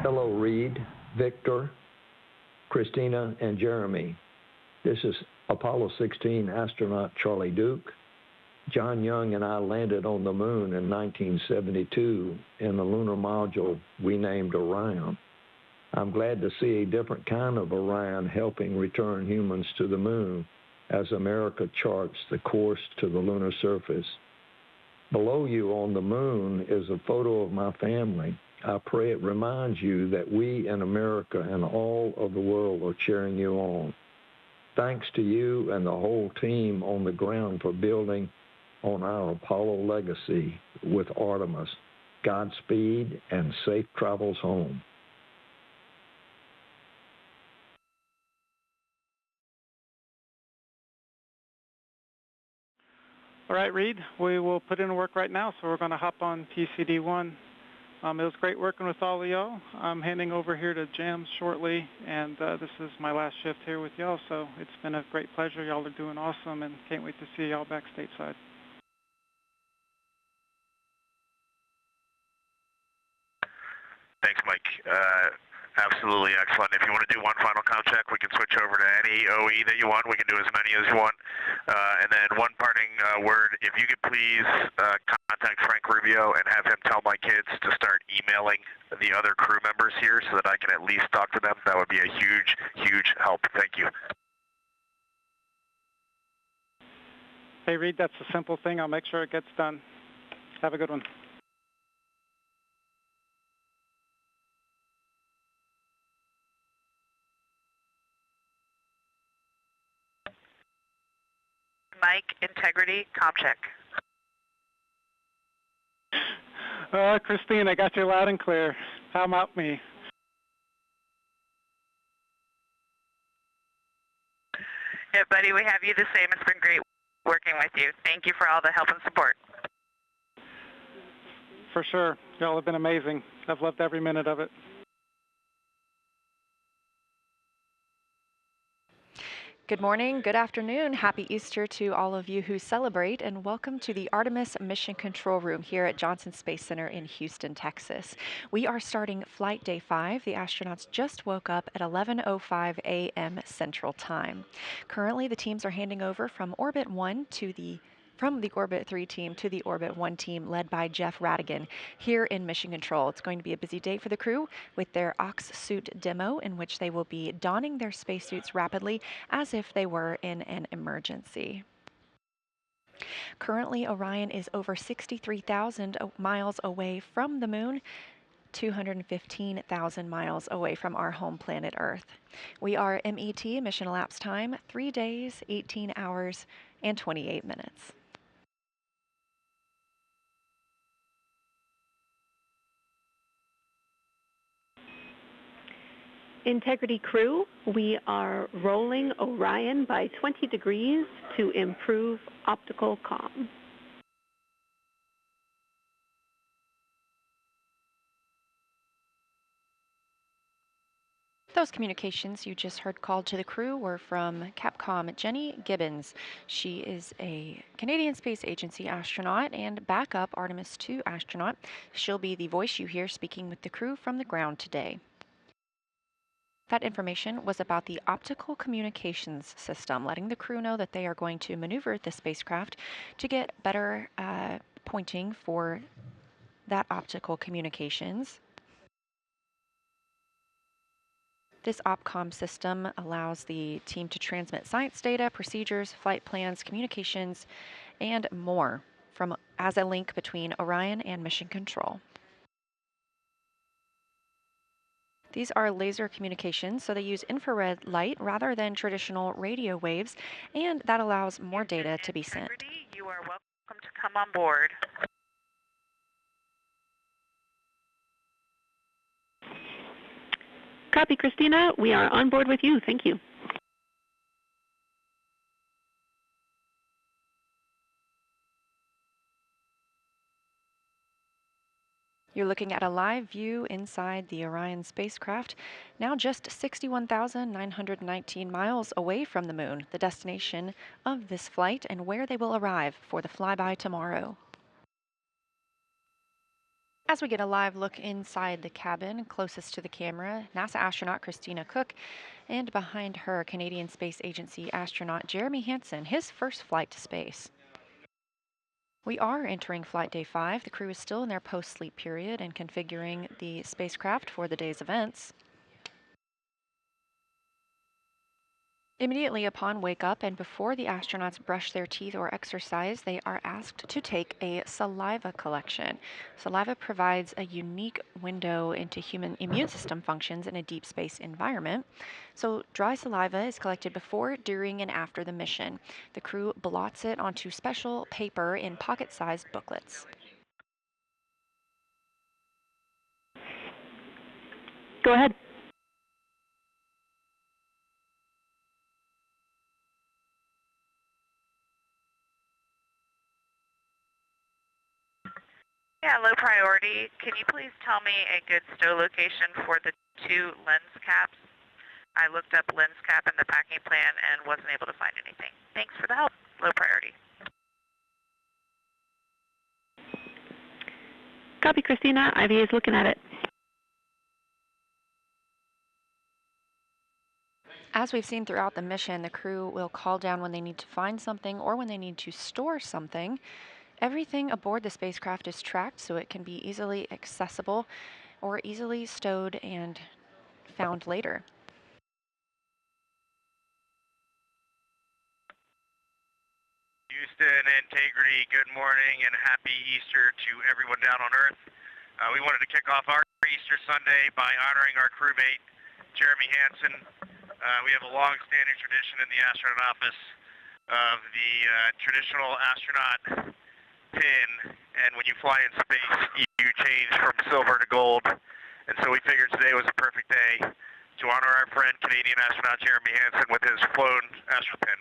Hello, Reed, Victor, Christina, and Jeremy. This is Apollo 16 astronaut Charlie Duke. John Young and I landed on the moon in 1972 in the lunar module we named Orion. I'm glad to see a different kind of Orion helping return humans to the moon as America charts the course to the lunar surface. Below you on the moon is a photo of my family. I pray it reminds you that we in America and all of the world are cheering you on. Thanks to you and the whole team on the ground for building on our Apollo legacy with Artemis. Godspeed and safe travels home. All right, Reed, we will put in work right now, so we're going to hop on PCD-1. It was great working with all of y'all. I'm handing over here to Jams shortly, and this is my last shift here with y'all, so it's been a great pleasure. Y'all are doing awesome, and can't wait to see y'all back stateside. Thanks, Mike. Absolutely excellent. If you want to do one final count check, we can switch over to any OE that you want. We can do as many as you want. And then one parting word, if you could please contact Frank Rubio and have him tell my kids to start emailing the other crew members here so that I can at least talk to them. That would be a huge, huge help. Thank you. Hey, Reed, that's a simple thing. I'll make sure it gets done. Have a good one. Mike, integrity, comm check. Christine, I got you loud and clear. How about me? Yeah, buddy, we have you the same. It's been great working with you. Thank you for all the help and support. For sure. Y'all have been amazing. I've loved every minute of it. Good morning, good afternoon, happy Easter to all of you who celebrate, and welcome to the Artemis Mission Control Room here at Johnson Space Center in Houston, Texas. We are starting Flight Day 5. The astronauts just woke up at 11:05 a.m. Central Time. Currently, the teams are handing over from Orbit 1 to the Orbit 3 team to the Orbit 1 team led by Jeff Radigan here in Mission Control. It's going to be a busy day for the crew with their Ox suit demo in which they will be donning their spacesuits rapidly as if they were in an emergency. Currently, Orion is over 63,000 miles away from the moon, 215,000 miles away from our home planet Earth. We are MET, mission elapsed time, 3 days, 18 hours, and 28 minutes. Integrity crew, we are rolling Orion by 20 degrees to improve optical comm. Those communications you just heard called to the crew were from Capcom Jenny Gibbons. She is a Canadian Space Agency astronaut and backup Artemis II astronaut. She'll be the voice you hear speaking with the crew from the ground today. That information was about the optical communications system, letting the crew know that they are going to maneuver the spacecraft to get better pointing for that optical communications. This OPCOM system allows the team to transmit science data, procedures, flight plans, communications, and more as a link between Orion and Mission Control. These are laser communications, so they use infrared light rather than traditional radio waves, and that allows more data to be sent. You are welcome to come on board. Copy, Christina. We are on board with you. Thank you. You're looking at a live view inside the Orion spacecraft, now just 61,919 miles away from the moon, the destination of this flight and where they will arrive for the flyby tomorrow. As we get a live look inside the cabin, closest to the camera, NASA astronaut Christina Cook, and behind her, Canadian Space Agency astronaut Jeremy Hansen, his first flight to space. We are entering flight day 5. The crew is still in their post-sleep period and configuring the spacecraft for the day's events. Immediately upon wake up and before the astronauts brush their teeth or exercise, they are asked to take a saliva collection. Saliva provides a unique window into human immune system functions in a deep space environment. So dry saliva is collected before, during, and after the mission. The crew blots it onto special paper in pocket-sized booklets. Go ahead. Yeah, low priority. Can you please tell me a good stow location for the 2 lens caps? I looked up lens cap in the packing plan and wasn't able to find anything. Thanks for the help. Low priority. Copy, Christina. Ivy is looking at it. As we've seen throughout the mission, the crew will call down when they need to find something or when they need to store something. Everything aboard the spacecraft is tracked so it can be easily accessible or easily stowed and found later. Houston Integrity, good morning and happy Easter to everyone down on Earth. We wanted to kick off our Easter Sunday by honoring our crewmate, Jeremy Hansen. We have a long-standing tradition in the astronaut office of the traditional astronaut pin, and when you fly in space, you change from silver to gold. And so we figured today was a perfect day to honor our friend, Canadian astronaut Jeremy Hansen, with his flown astro pin.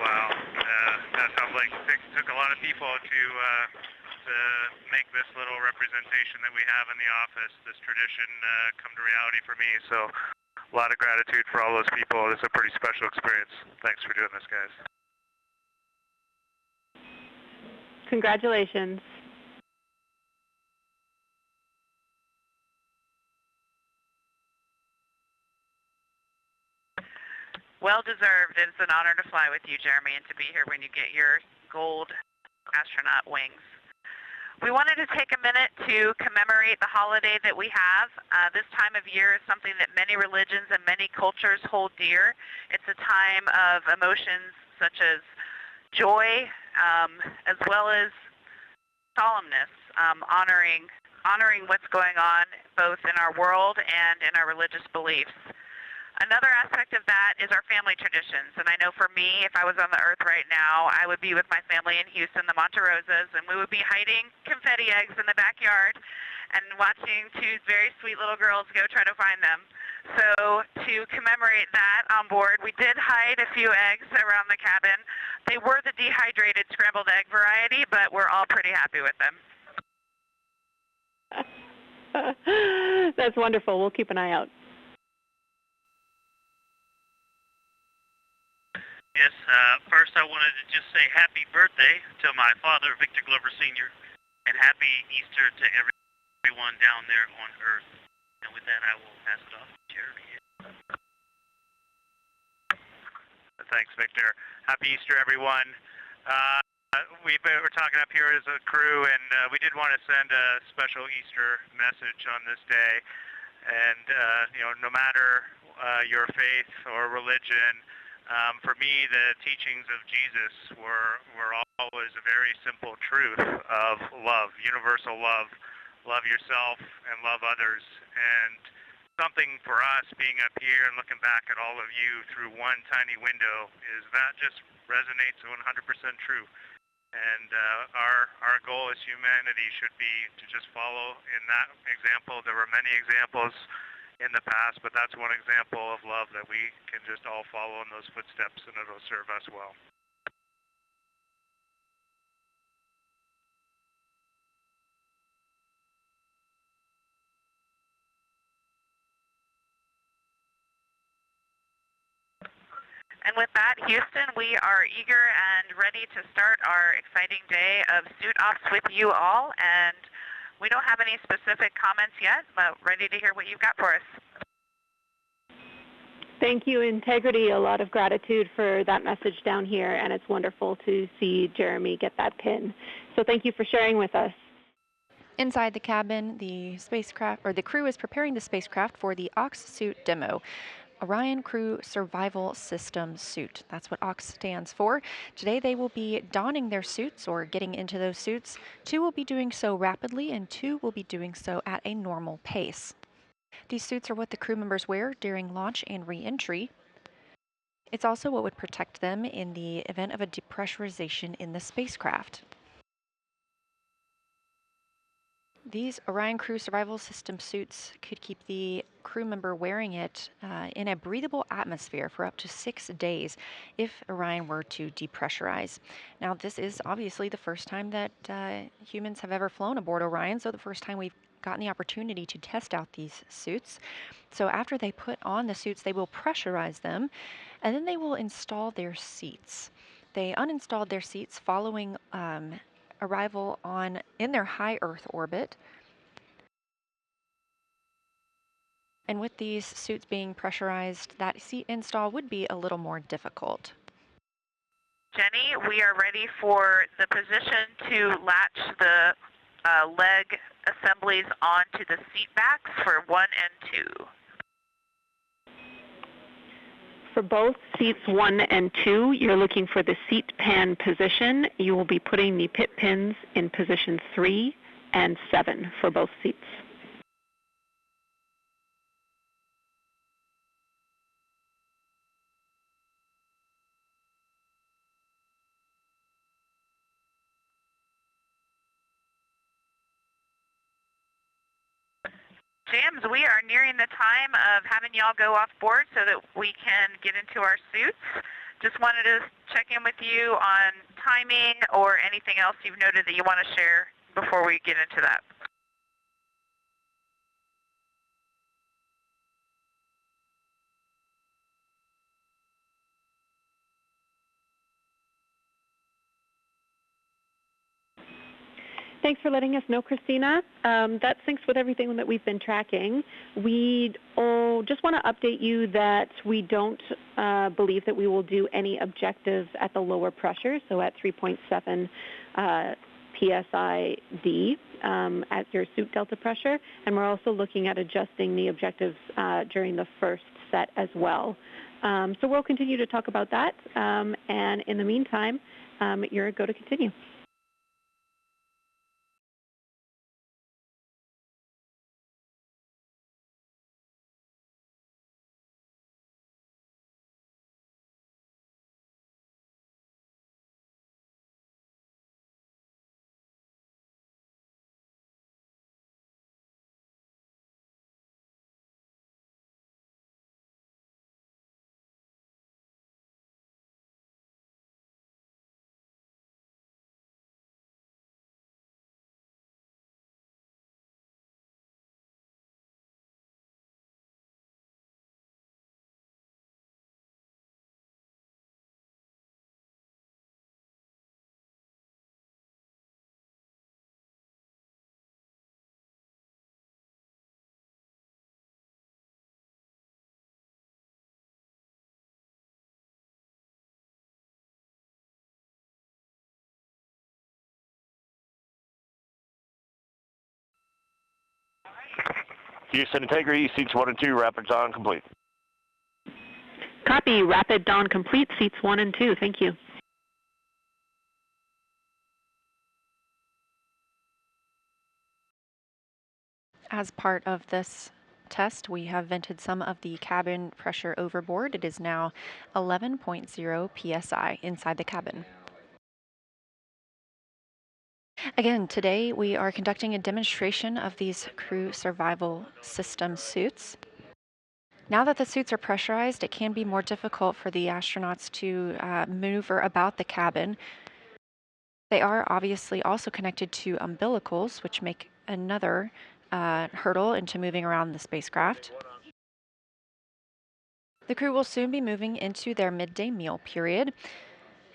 Wow, that sounds like it took a lot of people to make this little representation that we have in the office, this tradition, come to reality for me. So a lot of gratitude for all those people. It's a pretty special experience. Thanks for doing this, guys. Congratulations. Well deserved. It's an honor to fly with you, Jeremy, and to be here when you get your gold astronaut wings. We wanted to take a minute to commemorate the holiday that we have. This time of year is something that many religions and many cultures hold dear. It's a time of emotions such as joy, as well as solemnness, honoring what's going on both in our world and in our religious beliefs. Another aspect of that is our family traditions. And I know for me, if I was on the Earth right now, I would be with my family in Houston, the Monte Rosas, and we would be hiding confetti eggs in the backyard and watching 2 very sweet little girls go try to find them. So to commemorate that on board, we did hide a few eggs around the cabin. They were the dehydrated scrambled egg variety, but we're all pretty happy with them. That's wonderful. We'll keep an eye out. Yes, first I wanted to just say happy birthday to my father, Victor Glover Sr., and happy Easter to everyone down there on Earth. And with that, I will pass it off to Jeremy. Thanks, Victor. Happy Easter, everyone. We're talking up here as a crew, and we did want to send a special Easter message on this day. And, no matter your faith or religion, for me, the teachings of Jesus were always a very simple truth of love, universal love. Love yourself and love others. And something for us being up here and looking back at all of you through one tiny window is that just resonates 100% true. And our goal as humanity should be to just follow in that example. There were many examples in the past, but that's one example of love that we can just all follow in those footsteps, and it'll serve us well. And with that, Houston, we are eager and ready to start our exciting day of suit ops with you all. And we don't have any specific comments yet, but ready to hear what you've got for us. Thank you, Integrity. A lot of gratitude for that message down here, and it's wonderful to see Jeremy get that pin. So thank you for sharing with us. Inside the cabin, the crew is preparing the spacecraft for the OX suit demo. Orion Crew Survival System Suit. That's what OX stands for. Today they will be donning their suits or getting into those suits. 2 will be doing so rapidly and 2 will be doing so at a normal pace. These suits are what the crew members wear during launch and re-entry. It's also what would protect them in the event of a depressurization in the spacecraft. These Orion Crew Survival System suits could keep the crew member wearing it in a breathable atmosphere for up to 6 days if Orion were to depressurize. Now, this is obviously the first time that humans have ever flown aboard Orion, so the first time we've gotten the opportunity to test out these suits. So after they put on the suits, they will pressurize them, and then they will install their seats. They uninstalled their seats following arrival in their high Earth orbit. And with these suits being pressurized, that seat install would be a little more difficult. Jenny, we are ready for the position to latch the leg assemblies onto the seat backs for 1 and 2. For both seats 1 and 2, you're looking for the seat pan position. You will be putting the pit pins in position 3 and 7 for both seats. Jams, we are nearing the time of having y'all go off board so that we can get into our suits. Just wanted to check in with you on timing or anything else you've noted that you want to share before we get into that. Thanks for letting us know, Christina. That syncs with everything that we've been tracking. We just want to update you that we don't believe that we will do any objectives at the lower pressure, so at 3.7 psi-D at your suit delta pressure, and we're also looking at adjusting the objectives during the first set as well. So we'll continue to talk about that, and in the meantime, you're go to continue. Houston Integrity, seats 1 and 2, rapid on complete. Copy. Rapid dawn complete. Seats 1 and 2. Thank you. As part of this test, we have vented some of the cabin pressure overboard. It is now 11.0 psi inside the cabin. Again, today we are conducting a demonstration of these crew survival system suits. Now that the suits are pressurized, it can be more difficult for the astronauts to maneuver about the cabin. They are obviously also connected to umbilicals, which make another hurdle into moving around the spacecraft. The crew will soon be moving into their midday meal period.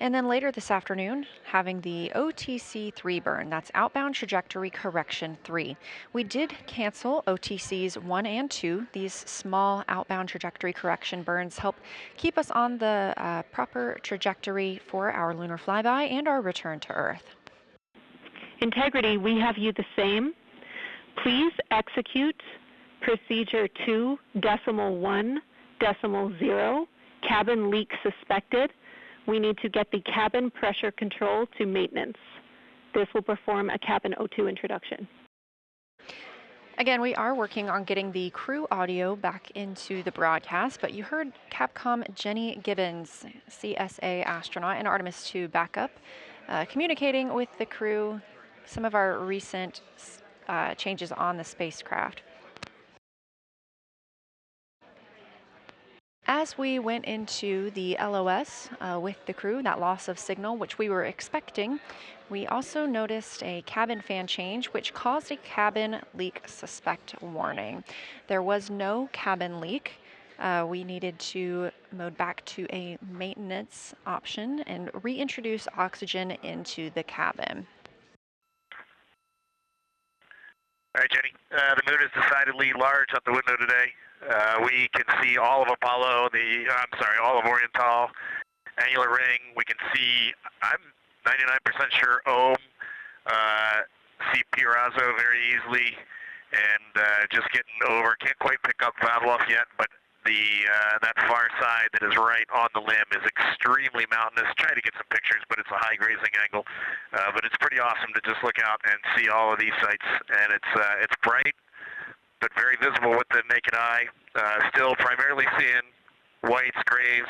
And then later this afternoon, having the OTC-3 burn, that's Outbound Trajectory Correction 3. We did cancel OTCs 1 and 2. These small outbound trajectory correction burns help keep us on the proper trajectory for our lunar flyby and our return to Earth. Integrity, we have you the same. Please execute procedure 2.1.0, cabin leak suspected. We need to get the cabin pressure control to maintenance. This will perform a cabin O2 introduction. Again, we are working on getting the crew audio back into the broadcast, but you heard Capcom Jenny Gibbons, CSA astronaut and Artemis II backup, communicating with the crew some of our recent changes on the spacecraft. As we went into the LOS with the crew, that loss of signal, which we were expecting, we also noticed a cabin fan change, which caused a cabin leak suspect warning. There was no cabin leak. We needed to mode back to a maintenance option and reintroduce oxygen into the cabin. All right, Jenny. The moon is decidedly large out the window today. We can see all of Apollo, all of Oriental, annular ring. We can see, I'm 99% sure, Ohm, see Pirazo very easily, and just getting over. Can't quite pick up Vavilov yet, but that far side that is right on the limb is extremely mountainous. Try to get some pictures, but it's a high grazing angle. But it's pretty awesome to just look out and see all of these sites, and it's bright, but very visible with the naked eye. Still primarily seeing whites, grays.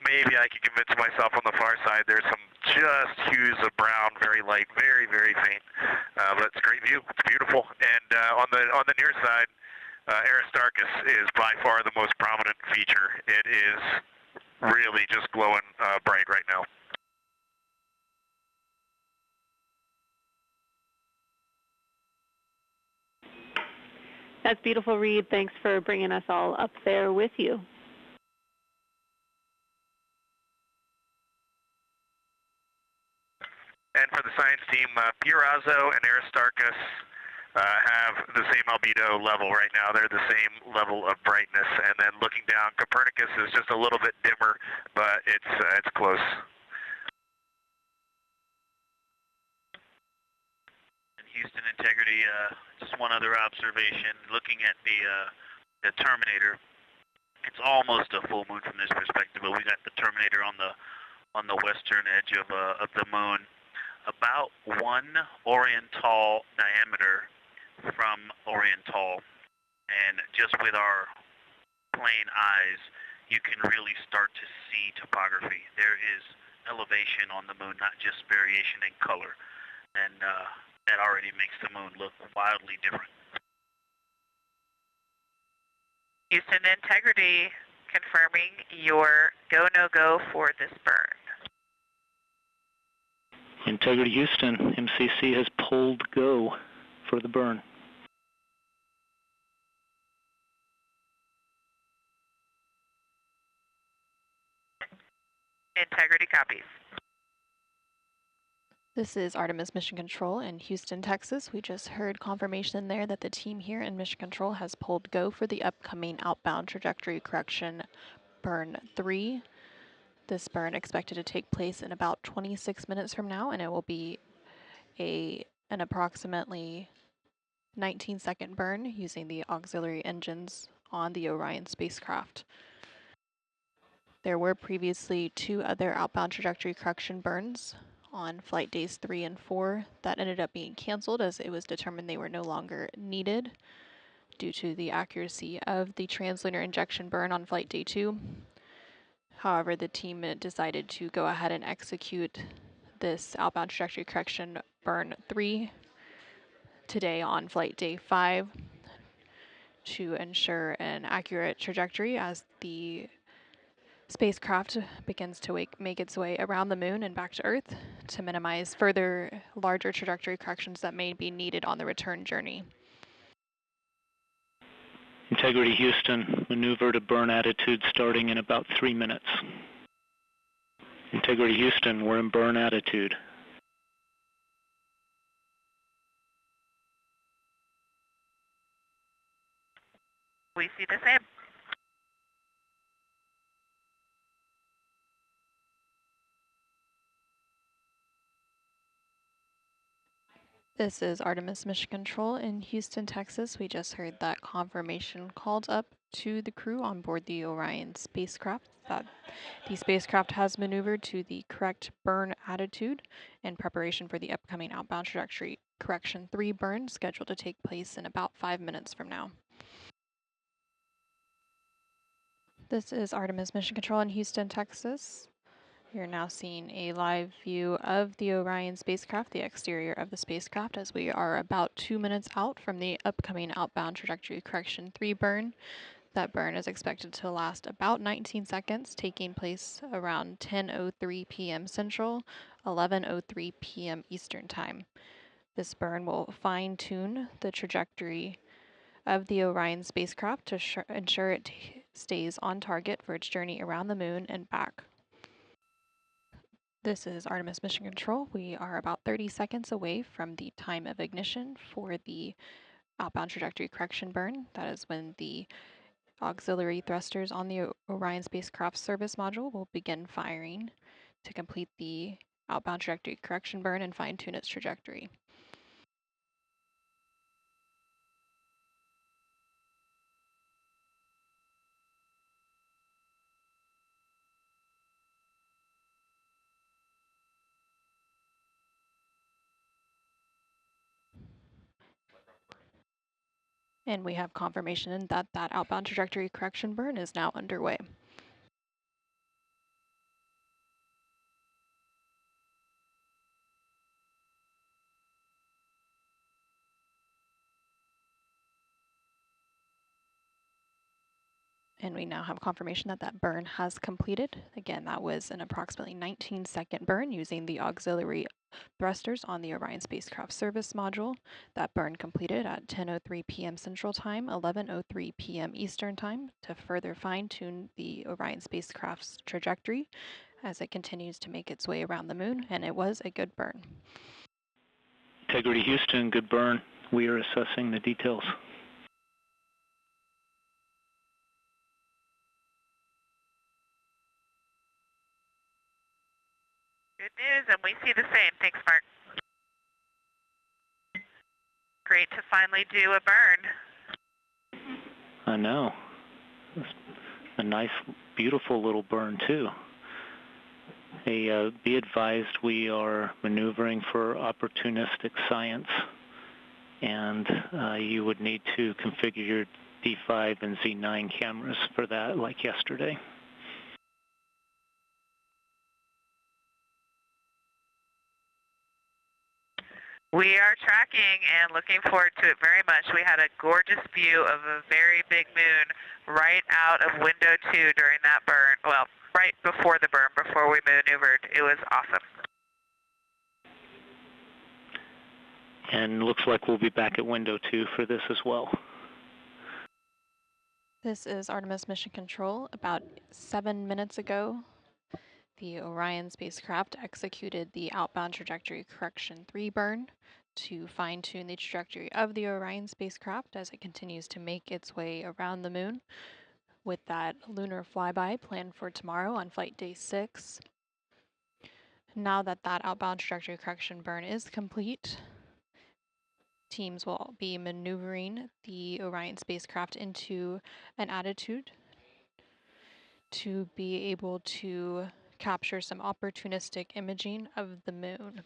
Maybe I could convince myself on the far side there's some just hues of brown, very light, very, very faint. But it's a great view. It's beautiful. And on the near side, Aristarchus is by far the most prominent feature. It is really just glowing bright right now. That's beautiful, Reed. Thanks for bringing us all up there with you. And for the science team, Pirazo and Aristarchus have the same albedo level right now. They're the same level of brightness. And then looking down, Copernicus is just a little bit dimmer, but it's close. Houston Integrity, just one other observation. Looking at the Terminator, it's almost a full moon from this perspective, but we got the Terminator on the western edge of the moon, about 1 Oriental diameter from Oriental, and just with our plain eyes, you can really start to see topography. There is elevation on the moon, not just variation in color, and that already makes the moon look wildly different. Houston Integrity confirming your go-no-go for this burn. Integrity Houston, MCC has pulled go for the burn. Integrity copies. This is Artemis Mission Control in Houston, Texas. We just heard confirmation there that the team here in Mission Control has pulled go for the upcoming outbound trajectory correction burn 3. This burn expected to take place in about 26 minutes from now, and it will be an approximately 19-second burn using the auxiliary engines on the Orion spacecraft. There were previously 2 other outbound trajectory correction burns on flight days 3 and 4 that ended up being canceled as it was determined they were no longer needed due to the accuracy of the translunar injection burn on flight day 2. However, the team decided to go ahead and execute this outbound trajectory correction burn 3 today on flight day 5 to ensure an accurate trajectory as the spacecraft begins to make its way around the moon and back to Earth to minimize further larger trajectory corrections that may be needed on the return journey. Integrity Houston, maneuver to burn attitude starting in about 3 minutes. Integrity Houston, we're in burn attitude. We see the same. This is Artemis Mission Control in Houston, Texas. We just heard that confirmation called up to the crew on board the Orion spacecraft that the spacecraft has maneuvered to the correct burn attitude in preparation for the upcoming outbound trajectory correction 3 burn scheduled to take place in about 5 minutes from now. This is Artemis Mission Control in Houston, Texas. You're now seeing a live view of the Orion spacecraft, the exterior of the spacecraft, as we are about 2 minutes out from the upcoming outbound trajectory correction 3 burn. That burn is expected to last about 19 seconds, taking place around 10:03 p.m. Central, 11:03 p.m. Eastern Time. This burn will fine-tune the trajectory of the Orion spacecraft to ensure it stays on target for its journey around the moon and back. This is Artemis Mission Control. We are about 30 seconds away from the time of ignition for the outbound trajectory correction burn. That is when the auxiliary thrusters on the Orion spacecraft service module will begin firing to complete the outbound trajectory correction burn and fine-tune its trajectory. And we have confirmation that that outbound trajectory correction burn is now underway. And we now have confirmation that that burn has completed. Again, that was an approximately 19-second burn using the auxiliary thrusters on the Orion spacecraft service module. That burn completed at 10:03 p.m. Central Time, 11:03 p.m. Eastern Time to further fine-tune the Orion spacecraft's trajectory as it continues to make its way around the moon, and it was a good burn. Integrity Houston, good burn. We are assessing the details. Good news, and we see the same. Thanks, Mark. Great to finally do a burn. I know. It's a nice, beautiful little burn, too. Be advised we are maneuvering for opportunistic science, and you would need to configure your D5 and Z9 cameras for that, like yesterday. We are tracking and looking forward to it very much. We had a gorgeous view of a very big moon right out of window 2 during that burn. Well, right before the burn, before we maneuvered. It was awesome. And looks like we'll be back at window 2 for this as well. This is Artemis Mission Control. About 7 minutes ago, the Orion spacecraft executed the outbound trajectory correction 3 burn to fine-tune the trajectory of the Orion spacecraft as it continues to make its way around the moon, with that lunar flyby planned for tomorrow on flight day 6. Now that that outbound trajectory correction burn is complete, teams will be maneuvering the Orion spacecraft into an attitude to be able to capture some opportunistic imaging of the moon.